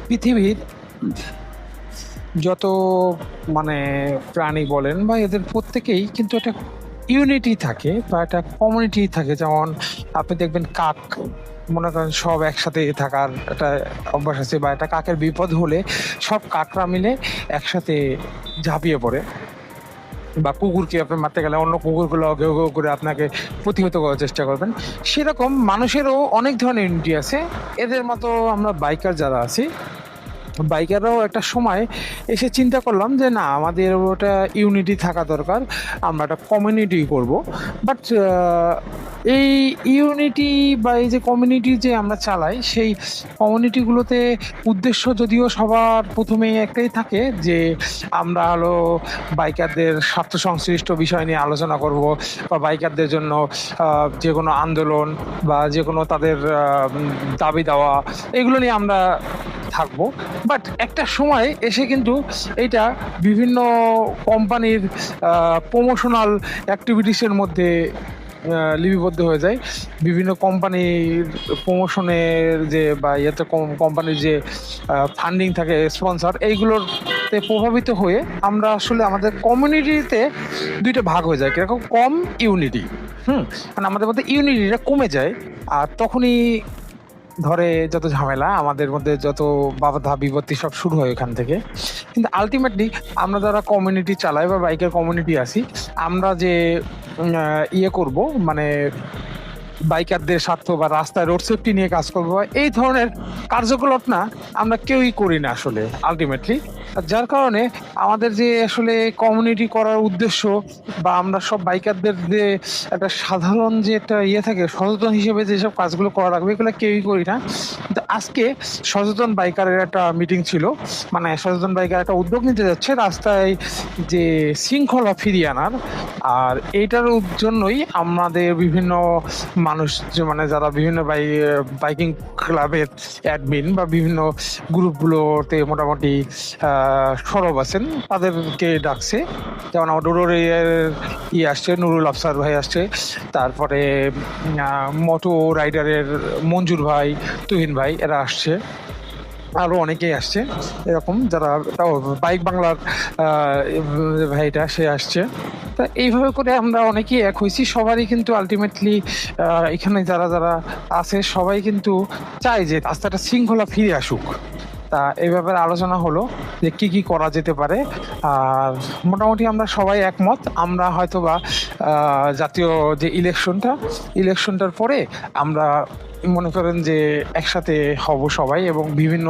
পৃথিবীর যত মানে প্রাণী বলেন বা এদের প্রত্যেকেই কিন্তু একটা ইউনিটি থাকে বা একটা কমিউনিটি থাকে। যেমন আপনি দেখবেন কাক, মনে করেন সব একসাথে থাকার একটা অভ্যাস আছে, বা একটা কাকের বিপদ হলে সব কাকরা মিলে একসাথে ঝাঁপিয়ে পড়ে। বা কুকুরকে আপনি মারতে গেলে অন্য কুকুরগুলো ঘেউ ঘেউ করে আপনাকে প্রতিহত করার চেষ্টা করবেন। সেরকম মানুষেরও অনেক ধরনের ইউনিটি আছে। এদের মতো আমরা বাইকার যারা আছি, বাইকাররাও একটা সময় এসে চিন্তা করলাম যে না, আমাদের ওটা ইউনিটি থাকা দরকার, আমরা একটা কমিউনিটি করব। বাট এই ইউনিটি বা এই যে কমিউনিটি যে আমরা চালাই, সেই কমিউনিটিগুলোতে উদ্দেশ্য যদিও সবার প্রথমে একটাই থাকে যে আমরা হলো বাইকারদের স্বার্থ সংশ্লিষ্ট বিষয় নিয়ে আলোচনা করব, বা বাইকারদের জন্য যে কোনো আন্দোলন বা যে কোনো তাদের দাবি দেওয়া, এগুলো নিয়ে আমরা থাকবো। বাট একটা সময় এসে কিন্তু এইটা বিভিন্ন কোম্পানির প্রমোশনাল অ্যাক্টিভিটিসের মধ্যে লিপিবদ্ধ হয়ে যায়। বিভিন্ন কোম্পানির প্রমোশনের যে বা ইয়েতে কোম্পানির যে ফান্ডিং থাকে, স্পন্সর, এইগুলোতে প্রভাবিত হয়ে আমরা আসলে আমাদের কমিউনিটিতে দুইটা ভাগ হয়ে যায়, কিরকম কম ইউনিটি। মানে আমাদের মধ্যে ইউনিটিটা কমে যায়। আর তখনই ধরে যত ঝামেলা আমাদের মধ্যে, যত বাধা বিপত্তি সব শুরু হয় এখান থেকে। কিন্তু আলটিমেটলি আমরা যারা কমিউনিটি চালাই বা বাইকের কমিউনিটি আছি, আমরা যে ইয়ে করব, মানে বাইকারদের স্বার্থ বা রাস্তায় রোড সেফটি নিয়ে কাজ করবো, এই ধরনের কার্যকলাপ না আমরা কেউই করি না আসলে আলটিমেটলি। যার কারণে আমাদের যে আসলে কমিউনিটি করার উদ্দেশ্য, বা আমরা সব বাইকারদের যে একটা সাধারণ যে একটা ইয়ে থাকে, সচেতন হিসেবে যেসব কাজগুলো করা লাগবে, এগুলো কেউই করি না। কিন্তু আজকে সচেতন বাইকারের একটা মিটিং ছিল, মানে সচেতন বাইকার একটা উদ্যোগ নিতে যাচ্ছে রাস্তায় যে শৃঙ্খলা ফিরিয়ে আনার। আর এইটার জন্যই আমাদের বিভিন্ন মানুষ, যে মানে যারা বিভিন্ন বাইকিং ক্লাবের অ্যাডমিন বা বিভিন্ন গ্রুপগুলোতে মোটামুটি সরব আছেন, তাদেরকে ডাকছে। যেমন আমার রুরুর আসছে, নুরুল আফসার ভাই আসছে, তারপরে মোটো রাইডারের মঞ্জুর ভাই, তুহিন ভাই, এরা আসছে, আরো অনেকেই আসছে এরকম, যারা বাইক বাংলার ভাইটা সে আসছে। তা এইভাবে করে আমরা অনেকেই এক হয়েছি। সবারই কিন্তু আলটিমেটলি এখানে যারা যারা আছে সবাই কিন্তু চায় যে রাস্তাটা শৃঙ্খলা ফিরে আসুক। তা এই ব্যাপারে আলোচনা হলো যে কি কি করা যেতে পারে। আর মোটামুটি আমরা সবাই একমত, আমরা হয়তোবা জাতীয় যে ইলেকশনটার পরে আমরা মনে করেন যে একসাথে হব সবাই, এবং বিভিন্ন